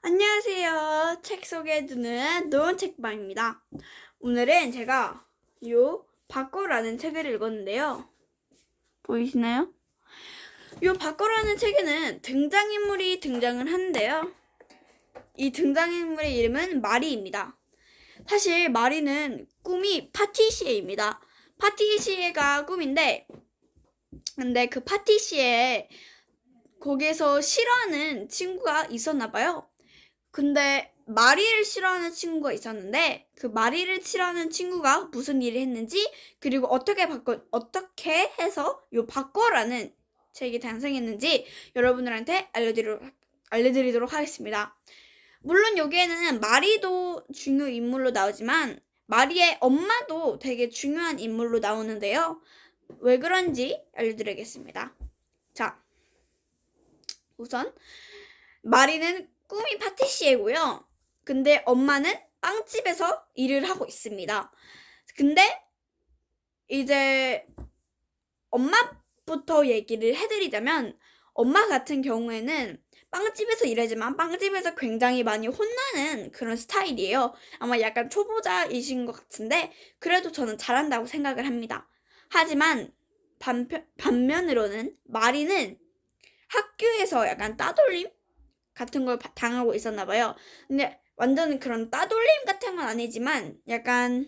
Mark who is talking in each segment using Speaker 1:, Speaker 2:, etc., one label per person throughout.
Speaker 1: 안녕하세요. 책 소개해주는 노원책방입니다. 오늘은 제가 요 바꿔라는 책을 읽었는데요. 보이시나요? 요 바꿔라는 책에는 등장인물이 등장을 하는데요. 이 등장인물의 이름은 마리입니다. 사실 마리는 꿈이 파티시에입니다. 파티시에가 꿈인데, 근데 그 파티시에 거기에서 싫어하는 친구가 있었나봐요. 근데 마리를 싫어하는 친구가 있었는데 그 마리를 싫어하는 친구가 무슨 일을 했는지, 그리고 어떻게 해서 요 바꿔라는 책이 탄생했는지 여러분들한테 알려드리도록 하겠습니다. 물론 여기에는 마리도 중요 인물로 나오지만 마리의 엄마도 되게 중요한 인물로 나오는데요. 왜 그런지 알려드리겠습니다. 자, 우선 마리는 꿈이 파티시에고요. 근데 엄마는 빵집에서 일을 하고 있습니다. 근데 이제 엄마부터 얘기를 해드리자면, 엄마 같은 경우에는 빵집에서 일하지만 빵집에서 굉장히 많이 혼나는 그런 스타일이에요. 아마 약간 초보자이신 것 같은데 그래도 저는 잘한다고 생각을 합니다. 하지만 반면으로는 마리는 학교에서 약간 따돌림 같은 걸 당하고 있었나 봐요. 근데 완전 그런 따돌림 같은 건 아니지만 약간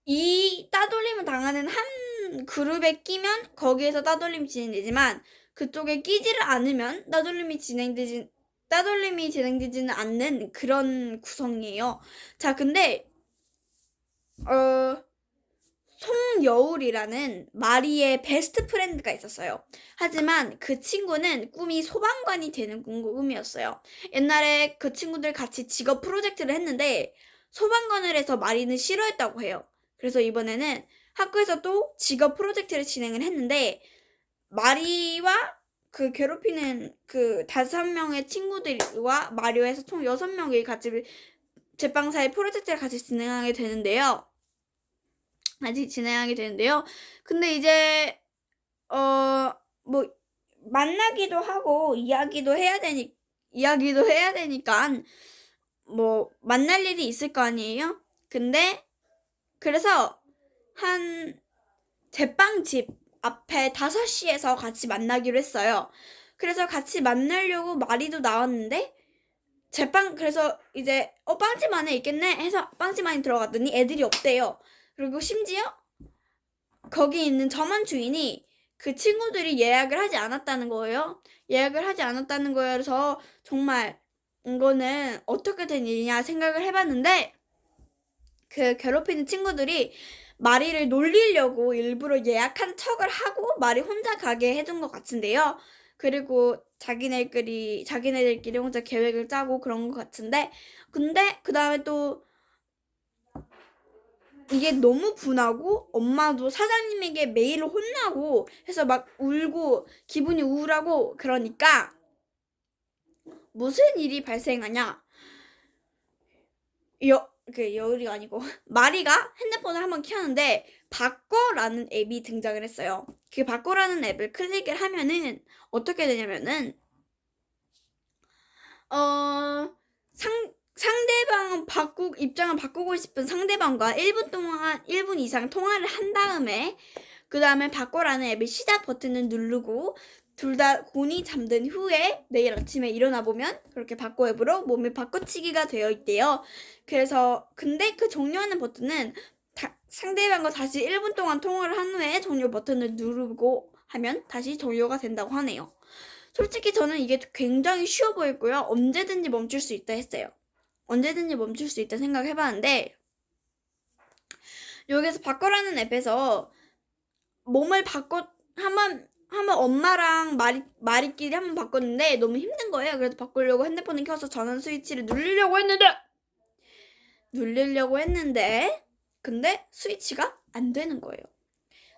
Speaker 1: 이 따돌림을 당하는 한 그룹에 끼면 거기에서 따돌림이 진행되지만 그쪽에 끼지를 않으면 따돌림이 진행되지는 않는 그런 구성이에요. 자, 근데 송여울이라는 마리의 베스트 프렌드가 있었어요. 하지만 그 친구는 꿈이 소방관이 되는 꿈이었어요. 옛날에 그 친구들 같이 직업 프로젝트를 했는데 소방관을 해서 마리는 싫어했다고 해요. 그래서 이번에는 학교에서 또 직업 프로젝트를 진행을 했는데 마리와 그 괴롭히는 그 5명의 친구들과 마리오 해서 총 6명이 같이 제빵사의 프로젝트를 같이 진행하게 되는데요. 근데 이제 뭐 만나기도 하고 이야기도 해야 되니까 뭐 만날 일이 있을 거 아니에요? 근데 그래서 한 제빵집 앞에 5시에서 같이 만나기로 했어요. 그래서 같이 만나려고 마리도 나왔는데 그래서 이제 빵집 안에 있겠네 해서 빵집 안에 들어갔더니 애들이 없대요. 그리고 심지어 거기 있는 점원 주인이 그 친구들이 예약을 하지 않았다는 거예요. 그래서 정말 이거는 어떻게 된 일이냐 생각을 해봤는데 그 괴롭히는 친구들이 마리를 놀리려고 일부러 예약한 척을 하고 마리 혼자 가게 해둔 것 같은데요. 그리고 자기네들끼리 혼자 계획을 짜고 그런 것 같은데, 근데 그 다음에 또 이게 너무 분하고 엄마도 사장님에게 매일 혼나고 해서 막 울고 기분이 우울하고 그러니까 무슨 일이 발생하냐, 여울이가 아니고 마리가 핸드폰을 한번 켰는데 바꿔라는 앱이 등장을 했어요. 그 바꿔라는 앱을 클릭을 하면은 어떻게 되냐면은 상대방 입장을 바꾸고 싶은 상대방과 1분 이상 통화를 한 다음에 그 다음에 바꿔라는 앱의 시작 버튼을 누르고 둘 다 곤히 잠든 후에 내일 아침에 일어나 보면 그렇게 바꿔 앱으로 몸이 바꿔치기가 되어 있대요. 그래서 근데 그 종료하는 버튼은 상대방과 다시 1분 동안 통화를 한 후에 종료 버튼을 누르고 하면 다시 종료가 된다고 하네요. 솔직히 저는 이게 굉장히 쉬워 보였고요. 언제든지 멈출 수 있다 했어요. 언제든지 멈출 수 있다 생각해봤는데 여기서 바꿔라는 앱에서 몸을 한번 엄마랑 마리끼리 한번 바꿨는데 너무 힘든 거예요. 그래서 바꾸려고 핸드폰을 켜서 전원 스위치를 누르려고 했는데 근데 스위치가 안 되는 거예요.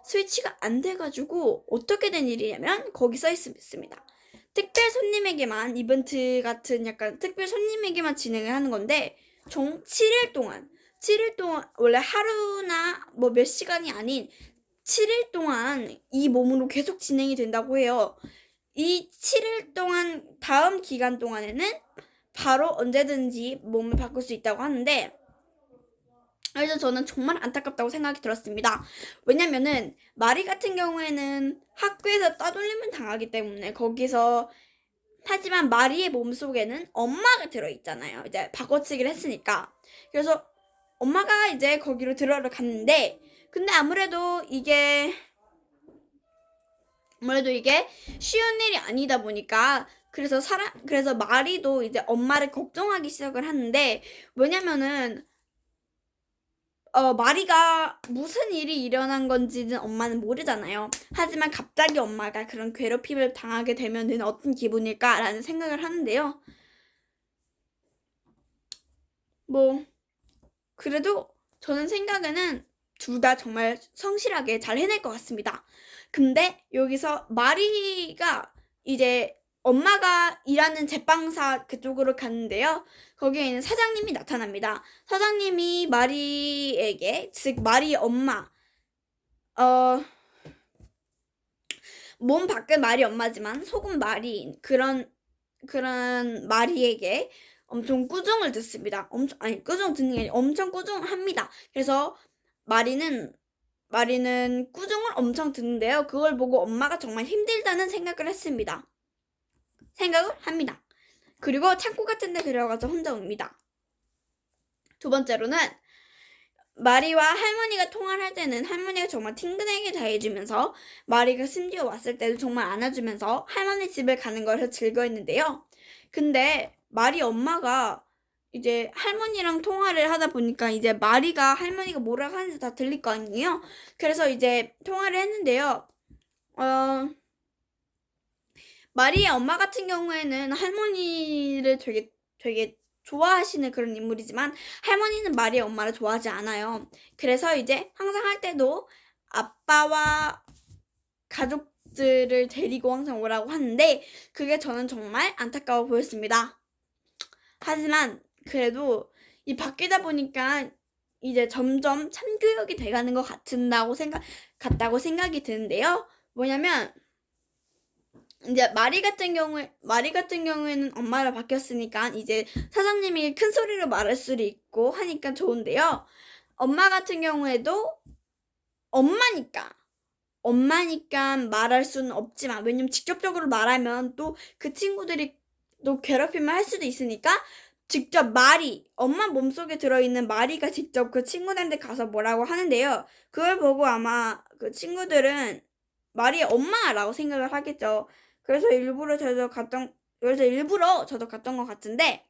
Speaker 1: 스위치가 안 돼가지고 어떻게 된 일이냐면 거기 써 있습니다. 특별 손님에게만, 이벤트 같은 약간 특별 손님에게만 진행을 하는 건데 총 7일 동안 원래 하루나 뭐 몇 시간이 아닌 7일 동안 이 몸으로 계속 진행이 된다고 해요. 이 7일 동안 다음 기간 동안에는 바로 언제든지 몸을 바꿀 수 있다고 하는데 그래서 저는 정말 안타깝다고 생각이 들었습니다. 왜냐면은 마리 같은 경우에는 학교에서 따돌림을 당하기 때문에 거기서 하지만 마리의 몸속에는 엄마가 들어있잖아요. 이제 바꿔치기를 했으니까. 그래서 엄마가 이제 거기로 들어러 갔는데 근데 아무래도 이게 쉬운 일이 아니다 보니까 그래서 마리도 이제 엄마를 걱정하기 시작을 하는데 왜냐면은 마리가 무슨 일이 일어난 건지는 엄마는 모르잖아요. 하지만 갑자기 엄마가 그런 괴롭힘을 당하게 되면은 어떤 기분일까라는 생각을 하는데요. 그래도 저는 생각에는 둘 다 정말 성실하게 잘 해낼 것 같습니다. 근데 여기서 마리가 이제 엄마가 일하는 제빵사 그쪽으로 갔는데요. 거기에 있는 사장님이 나타납니다. 사장님이 마리에게, 즉 마리의 엄마, 몸 밖은 마리 엄마지만 속은 마리인 그런 마리에게 엄청 꾸중을 듣습니다. 꾸중 듣는 게 아니라 엄청 꾸중합니다. 그래서 마리는 꾸중을 엄청 듣는데요. 그걸 보고 엄마가 정말 힘들다는 생각을 합니다. 그리고 창고 같은 데 들어가서 혼자 웁니다. 두 번째로는 마리와 할머니가 통화를 할 때는 할머니가 정말 친근하게 대해주면서 마리가 심지어 왔을 때도 정말 안아주면서 할머니 집에 가는 것을 즐거워했는데요. 근데 마리 엄마가 이제 할머니랑 통화를 하다 보니까 이제 마리가 할머니가 뭐라고 하는지 다 들릴 거 아니에요. 그래서 이제 통화를 했는데요. 마리의 엄마 같은 경우에는 할머니를 되게 좋아하시는 그런 인물이지만 할머니는 마리의 엄마를 좋아하지 않아요. 그래서 이제 항상 할 때도 아빠와 가족들을 데리고 항상 오라고 하는데 그게 저는 정말 안타까워 보였습니다. 하지만 그래도 이 바뀌다 보니까 이제 점점 참교육이 돼가는 것 같다고 생각이 드는데요. 뭐냐면 이제 마리 같은 경우에는 엄마를 바뀌었으니까 이제 사장님이 큰 소리로 말할 수도 있고 하니까 좋은데요. 엄마 같은 경우에도 엄마니까 말할 수는 없지만 왜냐면 직접적으로 말하면 또 그 친구들이 또 괴롭힘을 할 수도 있으니까 직접 엄마 몸속에 들어있는 마리가 직접 그 친구들한테 가서 뭐라고 하는데요. 그걸 보고 아마 그 친구들은 마리의 엄마라고 생각을 하겠죠. 그래서 일부러 저도 갔던 것 같은데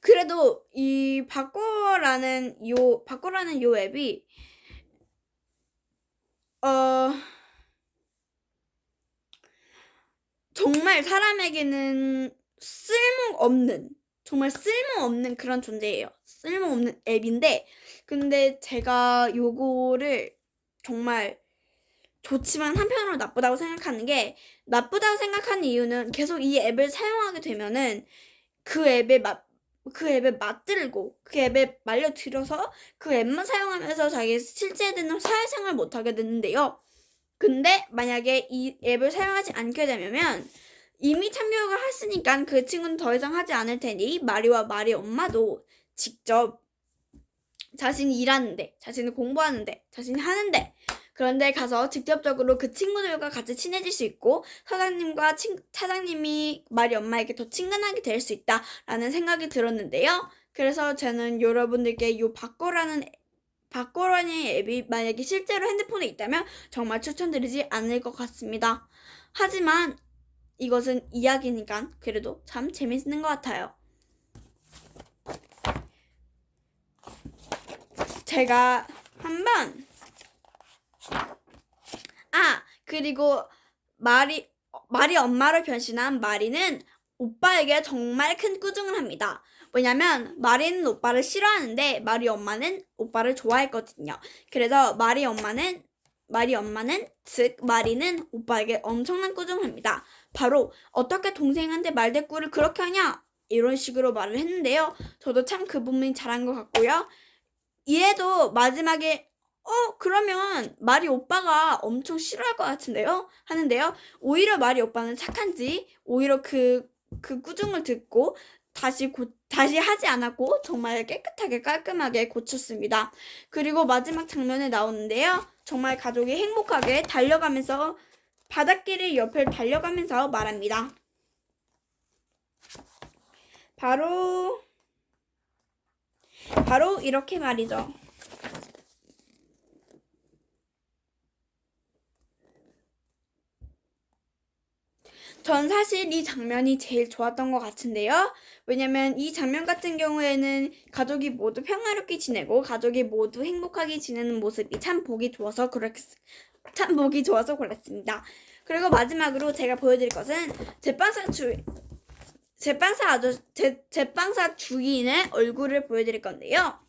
Speaker 1: 그래도 이 바꿔라는 요 앱이 정말 사람에게는 정말 쓸모없는 그런 존재예요. 쓸모없는 앱인데 근데 제가 요거를 정말 좋지만 한편으로 나쁘다고 생각하는 이유는 계속 이 앱을 사용하게 되면은 그 앱에 맞들고 그 앱에 말려들어서 그 앱만 사용하면서 자기 실제되는 사회생활을 못하게 되는데요. 근데 만약에 이 앱을 사용하지 않게 되면 이미 참교육을 했으니까 그 친구는 더 이상 하지 않을 테니 마리와 마리 엄마도 직접 자신이 일하는데, 자신이 공부하는데, 자신이 하는데 그런데 가서 직접적으로 그 친구들과 같이 친해질 수 있고 사장님이 마리 엄마에게 더 친근하게 될 수 있다라는 생각이 들었는데요. 그래서 저는 여러분들께 이 바꿔라는 앱이 만약에 실제로 핸드폰에 있다면 정말 추천드리지 않을 것 같습니다. 하지만 이것은 이야기니까 그래도 참 재밌는 것 같아요. 제가 한번 그리고 마리 엄마로 변신한 마리는 오빠에게 정말 큰 꾸중을 합니다. 왜냐면 마리는 오빠를 싫어하는데 마리 엄마는 오빠를 좋아했거든요. 그래서 마리 엄마는 즉 마리는 오빠에게 엄청난 꾸중을 합니다. 바로 어떻게 동생한테 말대꾸를 그렇게 하냐 이런 식으로 말을 했는데요. 저도 참 그 부분이 잘한 것 같고요. 이래도 마지막에 그러면 마리 오빠가 엄청 싫어할 것 같은데요? 하는데요. 오히려 마리 오빠는 착한지 오히려 그 꾸중을 듣고 다시 하지 않았고 정말 깨끗하게 깔끔하게 고쳤습니다. 그리고 마지막 장면에 나오는데요. 정말 가족이 행복하게 달려가면서 바닷길 옆을 달려가면서 말합니다. 바로 이렇게 말이죠. 전 사실 이 장면이 제일 좋았던 것 같은데요. 왜냐면 이 장면 같은 경우에는 가족이 모두 평화롭게 지내고 가족이 모두 행복하게 지내는 모습이 참 보기 좋아서 골랐습니다. 그리고 마지막으로 제가 보여드릴 것은 제빵사 주인의 얼굴을 보여드릴 건데요.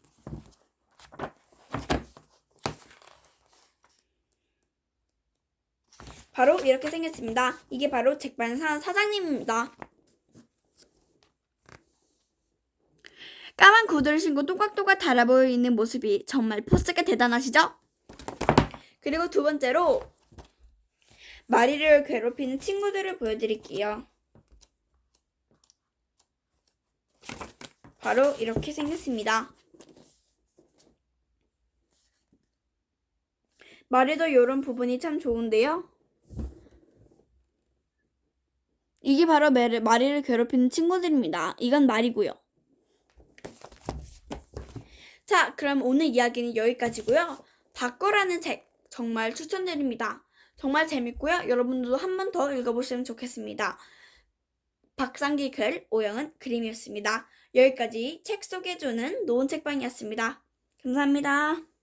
Speaker 1: 바로 이렇게 생겼습니다. 이게 바로 제빵사 사장님입니다. 까만 구두를 신고 또각또각 달아보여 있는 모습이 정말 포스가 대단하시죠? 그리고 두 번째로 마리를 괴롭히는 친구들을 보여드릴게요. 바로 이렇게 생겼습니다. 마리도 이런 부분이 참 좋은데요. 이게 바로 마리를 괴롭히는 친구들입니다. 이건 마리고요. 자, 그럼 오늘 이야기는 여기까지고요. 바꿔라는 책 정말 추천드립니다. 정말 재밌고요. 여러분들도 한 번 더 읽어보시면 좋겠습니다. 박상기 글, 오영은 그림이었습니다. 여기까지 책 소개해주는 노은 책방이었습니다. 감사합니다.